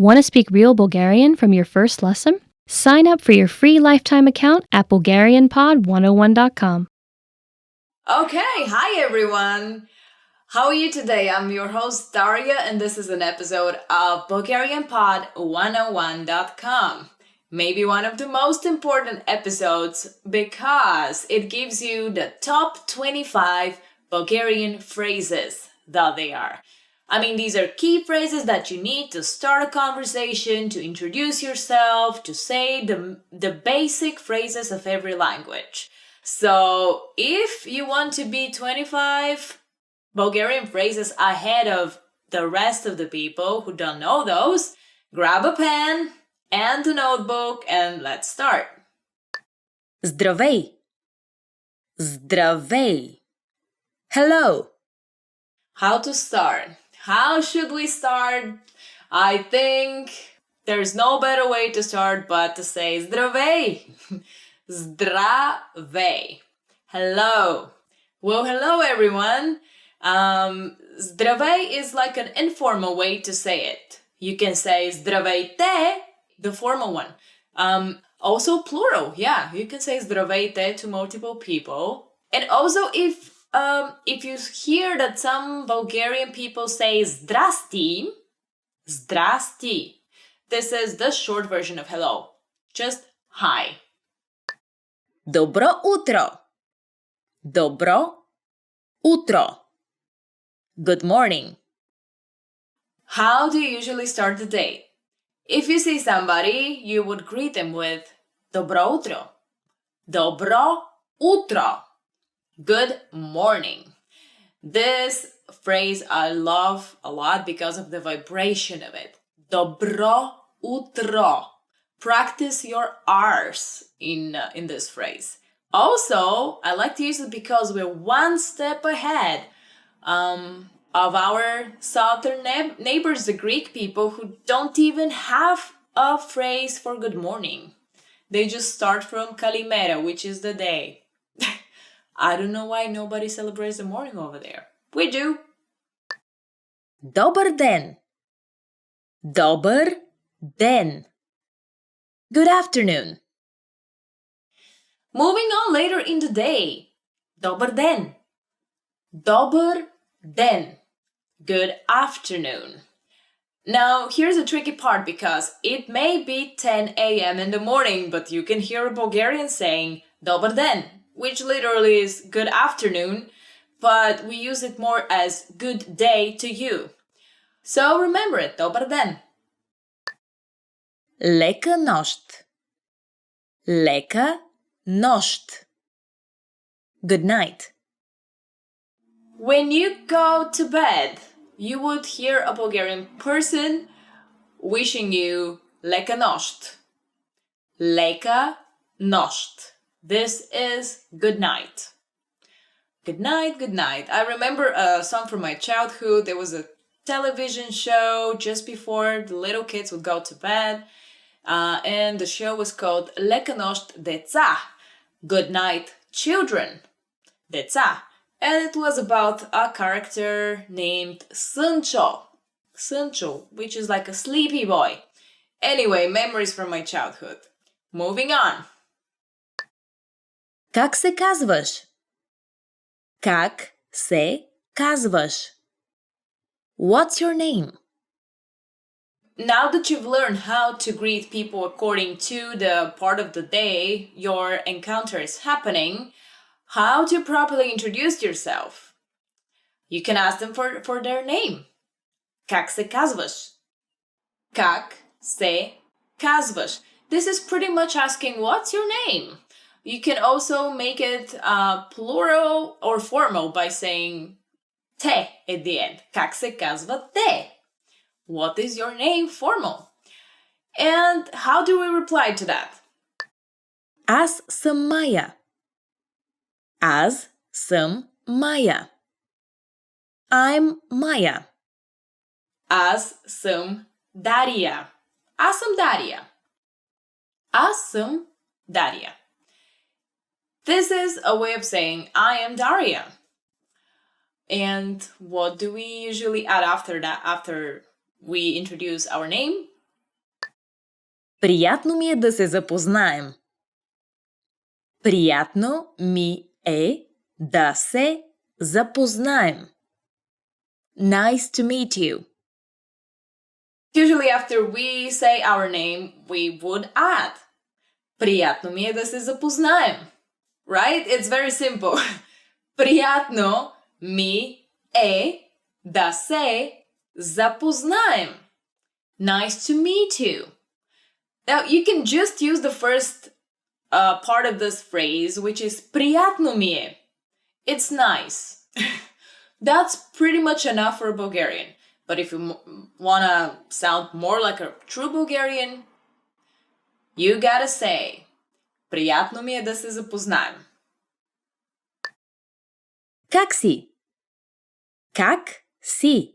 Want to speak real Bulgarian from your first lesson? Sign up for your free lifetime account at BulgarianPod101.com. Okay, hi everyone. How are you today? I'm your host Daria, and this is an episode of BulgarianPod101.com. Maybe one of the most important episodes because it gives you the top 25 Bulgarian phrases that they are. I mean, these are key phrases that you need to start a conversation, to introduce yourself, to say the basic phrases of every language. So, if you want to be 25 Bulgarian phrases ahead of the rest of the people who don't know those, grab a pen and a notebook and let's start. Здравей. Здравей. Hello. How to start? How should we start? I think there's no better way to start but to say zdravei. Zdravei. Hello. Well, hello everyone. Zdravei is like an informal way to say it. You can say zdravejte, the formal one. Also plural, yeah. You can say zdravejte to multiple people. And also if you hear that some Bulgarian people say zdrasti, zdrasti, this is the short version of hello. Just hi. Добро утро. Добро утро. Good morning. How do you usually start the day? If you see somebody, you would greet them with Добро утро. Добро утро. Good morning. This phrase I love a lot because of the vibration of it. Добро утро. Practice your R's in this phrase. Also, I like to use it because we're one step ahead of our southern neighbors, the Greek people, who don't even have a phrase for good morning. They just start from Kalimera, which is the day. I don't know why nobody celebrates the morning over there. We do. Добър ден. Добър ден. Good afternoon. Moving on later in the day. Добър ден. Добър ден. Good afternoon. Now, here's a tricky part because it may be 10 a.m. in the morning, but you can hear a Bulgarian saying Добър ден, which literally is good afternoon, but we use it more as good day to you. So remember it, Добър ден. Лека нощ. Лека нощ. Good night. When you go to bed, you would hear a Bulgarian person wishing you Leka noșt. Leka noșt. This is good night. Good night, good night. I remember a song from my childhood. There was a television show just before the little kids would go to bed. And the show was called Leka noșt deța. Good night, children. Deța. And it was about a character named Sâncho. Sâncho, which is like a sleepy boy. Anyway, memories from my childhood. Moving on. Как се казваш? Как се казваш? What's your name? Now that you've learned how to greet people according to the part of the day your encounter is happening, how to properly introduce yourself. You can ask them for their name. Как се казваш? Как се казваш? This is pretty much asking what's your name. You can also make it plural or formal by saying te at the end. Как се казва те? What is your name? Formal. And how do we reply to that? Аз съм Майя. Аз съм Майя. I'm Maya. Аз съм Дария. Аз съм Дария. Аз съм Дария. This is a way of saying I am Daria. And what do we usually add after that, after we introduce our name? Приятно ми е да се запознаем. Приятно ми е да се запознаем. Nice to meet you. Usually after we say our name, we would add. Приятно ми е да се запознаем. Right? It's very simple. Приятно ми е да се запознаем. Nice to meet you. Now, you can just use the first part of this phrase, which is приятно ми е. It's nice. That's pretty much enough for Bulgarian. But if you want to sound more like a true Bulgarian, you gotta say приятно ми е да се запознаем. Как си? Как си?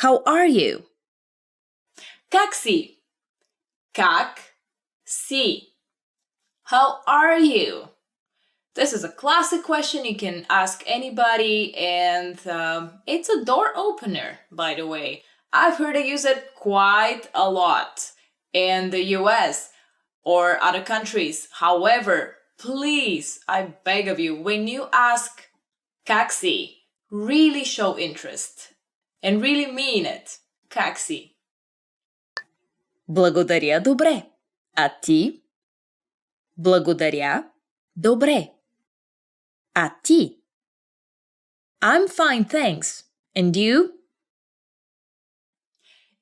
How are you? Как си? Как си? How are you? This is a classic question you can ask anybody, and it's a door opener, by the way. I've heard it use it quite a lot in the US or other countries. However, please, I beg of you, when you ask как си, really show interest and really mean it. Как си? Благодаря, добре. А ти? Благодаря, добре. А ти? I'm fine, thanks. And you?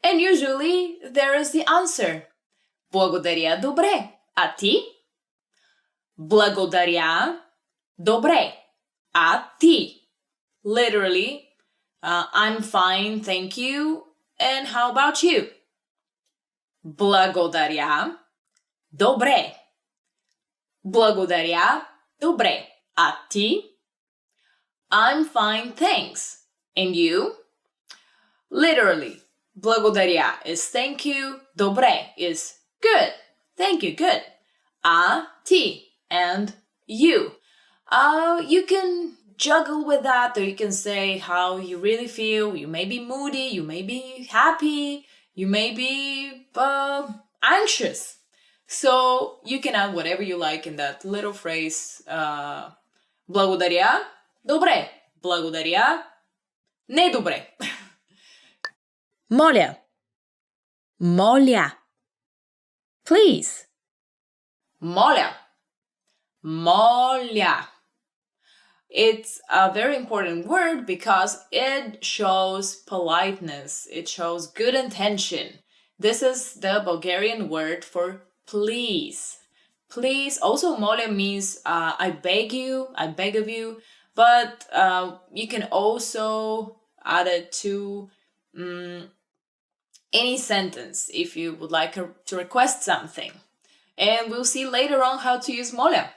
And usually there is the answer. Благодаря, добре. А ти? Благодаря, добре. А ти? Literally, I'm fine, thank you. And how about you? Благодаря, добре. Благодаря, добре. А ти? I'm fine, thanks. And you? Literally, благодаря is thank you, добре is good. Thank you, good. А ти and you. You can juggle with that, or you can say how you really feel. You may be moody, you may be happy, you may be anxious. So you can add whatever you like in that little phrase. Благодаря, добре. Благодаря, не добре. Моля. Моля. Please. Моля. Моля. It's a very important word because it shows politeness. It shows good intention. This is the Bulgarian word for please. Please. Also, moля means I beg you, I beg of you. But you can also add it to any sentence if you would like to request something. And we'll see later on how to use моля.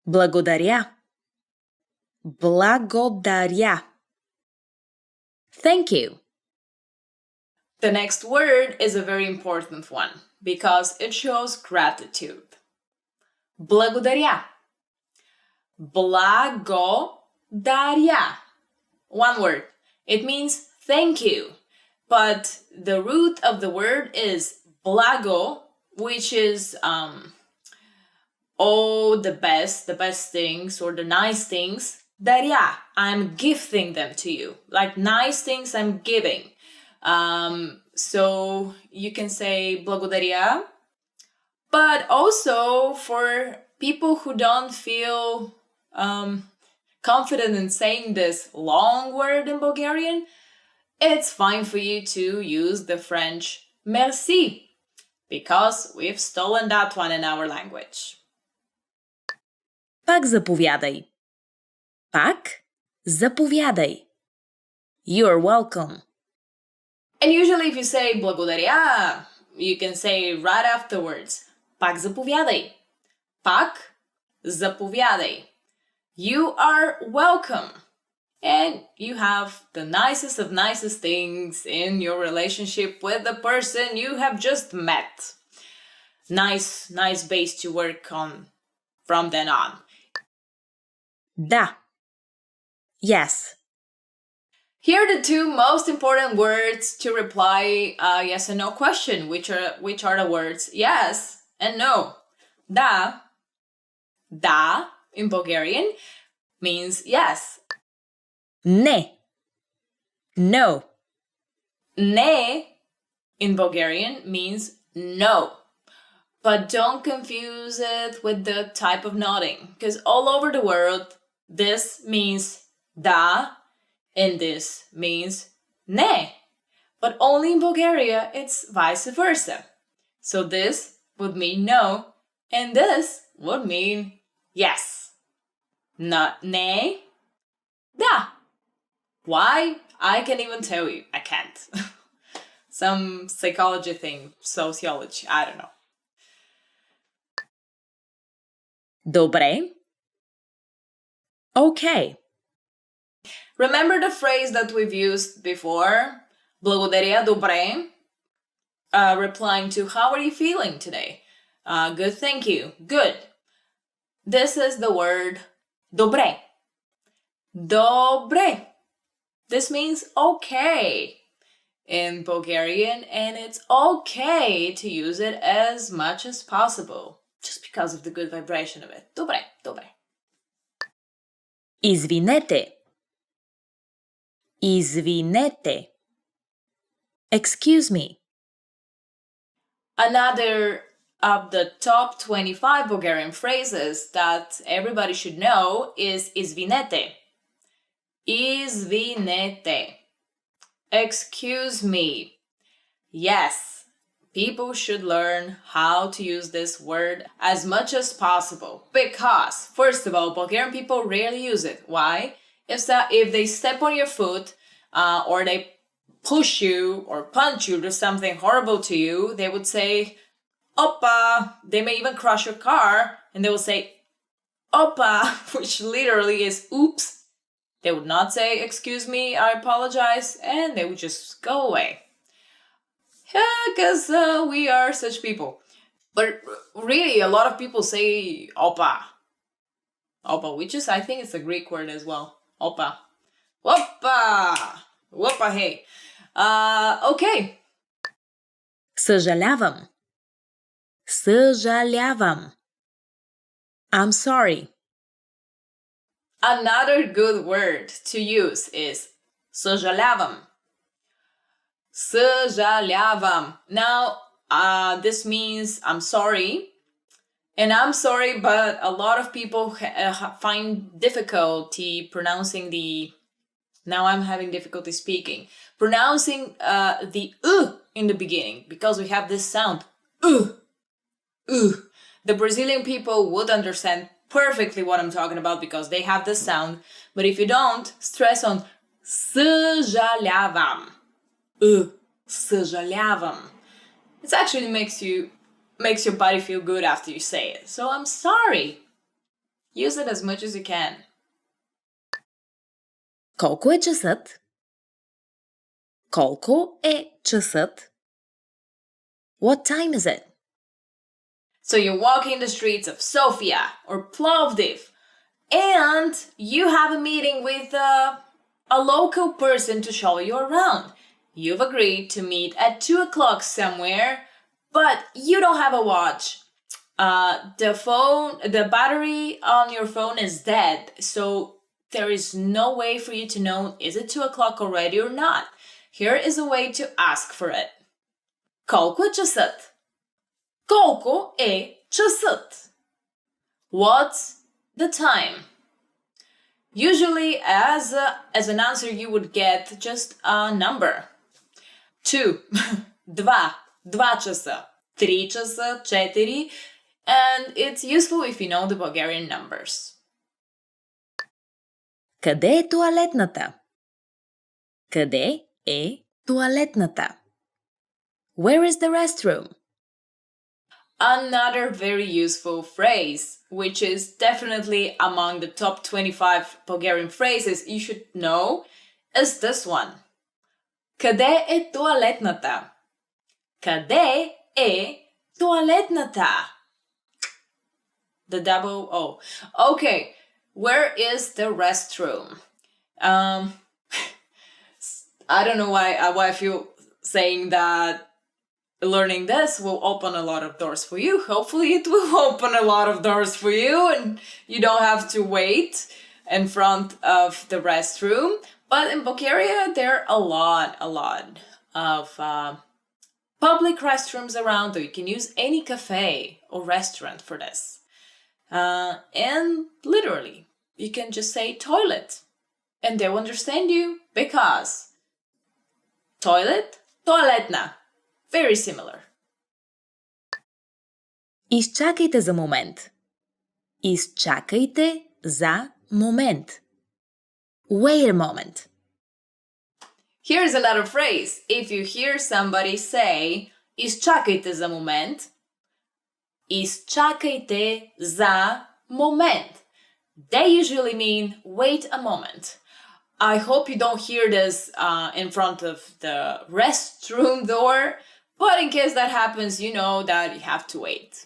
Благодаря. Благодаря. Thank you. The next word is a very important one because it shows gratitude. Благодаря. Благодаря. One word. It means thank you. But the root of the word is благо, which is the best things or the nice things. Даря, I'm gifting them to you. Like nice things I'm giving. So you can say благодаря. But also for people who don't feel confident in saying this long word in Bulgarian, it's fine for you to use the French merci, because we've stolen that one in our language. Пак заповядай. Пак заповядай. You're welcome. And usually if you say благодаря, you can say right afterwards, пак заповядай. Пак заповядай. You are welcome. And you have the nicest of nicest things in your relationship with the person you have just met. Nice base to work on from then on. Да. Yes. Here are the two most important words to reply a yes and no question, which are the words yes and no. Da in Bulgarian means yes. Ne. No. Ne in Bulgarian means no. But don't confuse it with the type of nodding, because all over the world, this means da and this means ne. But only in Bulgaria, it's vice versa. So this would mean no, and this would mean yes. Not ne, da. Why? I can't even tell you. I can't. Some psychology thing, sociology, I don't know. Добре. Okay. Remember the phrase that we've used before? Благодаря, добре. Replying to, how are you feeling today? Good, thank you. Good. This is the word добре. Добре. This means okay in Bulgarian, and it's okay to use it as much as possible, just because of the good vibration of it. Добре, добре. Извинете. Извинете. Excuse me. Another of the top 25 Bulgarian phrases that everybody should know is извинете. Извинете. Excuse me. Yes, people should learn how to use this word as much as possible because, first of all, Bulgarian people rarely use it. Why? If they step on your foot or they push you or punch you, do something horrible to you, they would say, Opa. They may even crush your car and they will say, Opa, which literally is oops. They would not say, excuse me, I apologize, and they would just go away. Yeah, because we are such people. But really, a lot of people say opa. Opa, which is, I think it's a Greek word as well. Opa. Opa! Opa, hey. Okay. Съжалявам. Съжалявам. I'm sorry. Another good word to use is съжалявам. Съжалявам. Now, this means I'm sorry. And I'm sorry, but a lot of people find difficulty pronouncing the... Now I'm having difficulty speaking. Pronouncing the in the beginning, because we have this sound. The Brazilian people would understand perfectly what I'm talking about because they have this sound. But if you don't, stress on съжалявам. Съжалявам. It actually makes your body feel good after you say it. So I'm sorry. Use it as much as you can. Колко е часът? Колко е часът? What time is it? So you're walking in the streets of Sofia or Plovdiv, and you have a meeting with a local person to show you around. You've agreed to meet at 2 o'clock somewhere, but you don't have a watch. The battery on your phone is dead, so there is no way for you to know is it 2 o'clock already or not. Here is a way to ask for it. Колко е часът? Колко е часът? What's the time? Usually, as an answer, you would get just a number. 2, 2 часа, 3 часа, 4, and it's useful if you know the Bulgarian numbers. Къде е тоалетната? Къде е тоалетната? Where is the restroom? Another very useful phrase, which is definitely among the top 25 Bulgarian phrases you should know, is this one. Къде е тоалетната? Къде е тоалетната? The double O. Okay, where is the restroom? I don't know why I feel saying that learning this will open a lot of doors for you. Hopefully it will open a lot of doors for you and you don't have to wait in front of the restroom. But in Bulgaria, there are a lot of public restrooms around, or you can use any cafe or restaurant for this. And literally, you can just say toilet and they'll understand you because toilet, toaletna. Very similar. Изчакайте за момент. Изчакайте за момент. Wait a moment. Here's another phrase. If you hear somebody say изчакайте за момент, изчакайте за момент. They usually mean wait a moment. I hope you don't hear this in front of the restroom door, but in case that happens, you know that you have to wait.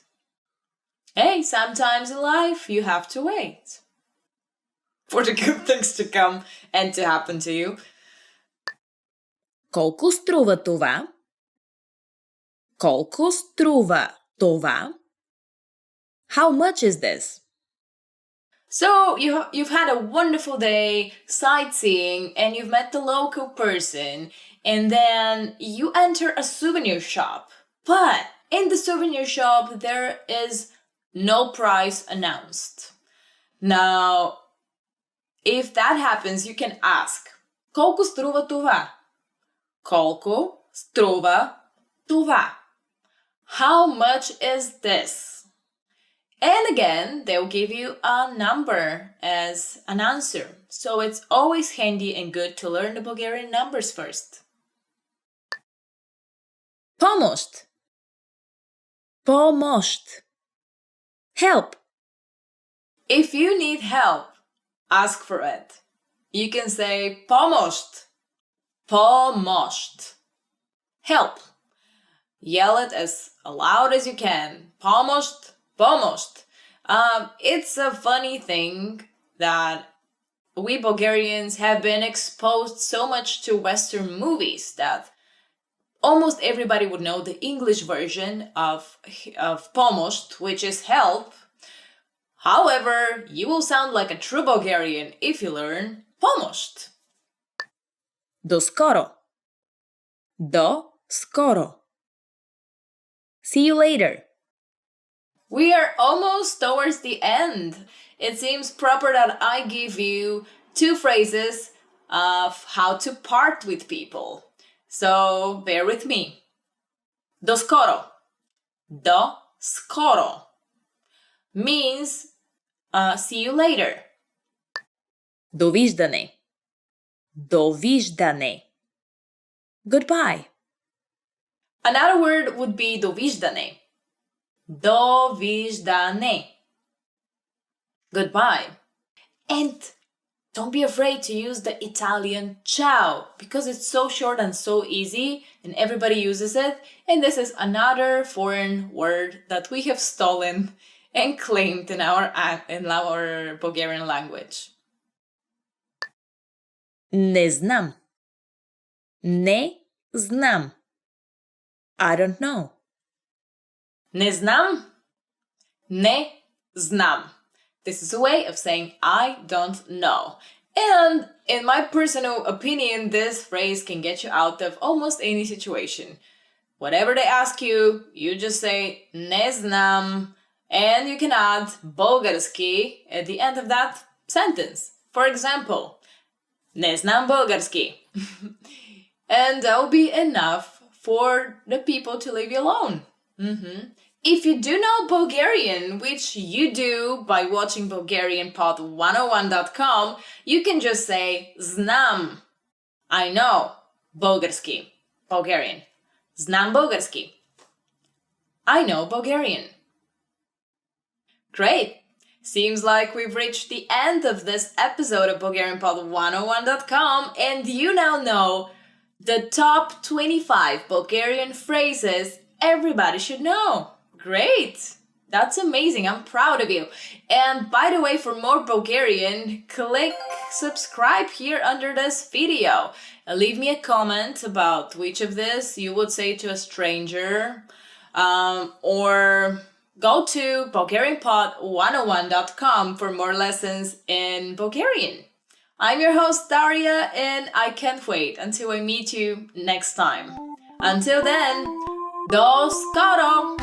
Hey, sometimes in life you have to wait for the good things to come and to happen to you. Колко струва това? Колко струва това? How much is this? So you've had a wonderful day sightseeing and you've met the local person and then you enter a souvenir shop. But in the souvenir shop there is no price announced. Now, if that happens, you can ask, колко струва това? Колко струва това? How much is this? And again, they'll give you a number as an answer. So it's always handy and good to learn the Bulgarian numbers first. Помощ. Помощ. Help. If you need help, ask for it. You can say помощ. Помощ. Help. Yell it as loud as you can. Помощ. Помощ. It's a funny thing that we Bulgarians have been exposed so much to Western movies that almost everybody would know the English version of помощ, which is help. However, you will sound like a true Bulgarian if you learn помощ. До скоро. До скоро. See you later. We are almost towards the end. It seems proper that I give you 2 phrases of how to part with people. So bear with me. До скоро. До скоро means see you later. Довиждане. Довиждане. Goodbye. Another word would be довиждане. Довиждане. Goodbye. And don't be afraid to use the Italian ciao because it's so short and so easy and everybody uses it. And this is another foreign word that we have stolen and claimed in our Bulgarian language. Не знам. Не знам. I don't know. Не знам. Не знам. This is a way of saying I don't know. And in my personal opinion, this phrase can get you out of almost any situation. Whatever they ask you, you just say не знам, and you can add български at the end of that sentence. For example, не знам български. And that will be enough for the people to leave you alone. If you do know Bulgarian, which you do by watching BulgarianPod101.com, you can just say знам. I know български. Bulgarian. Знам български. I know Bulgarian. Great. Seems like we've reached the end of this episode of BulgarianPod101.com, and you now know the top 25 Bulgarian phrases everybody should know. Great! That's amazing. I'm proud of you. And by the way, for more Bulgarian, click subscribe here under this video. And leave me a comment about which of this you would say to a stranger. Or go to BulgarianPod101.com for more lessons in Bulgarian. I'm your host, Daria, and I can't wait until I meet you next time. Until then, do skoro!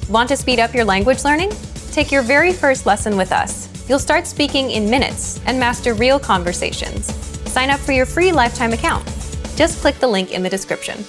Want to speed up your language learning? Take your very first lesson with us. You'll start speaking in minutes and master real conversations. Sign up for your free lifetime account. Just click the link in the description.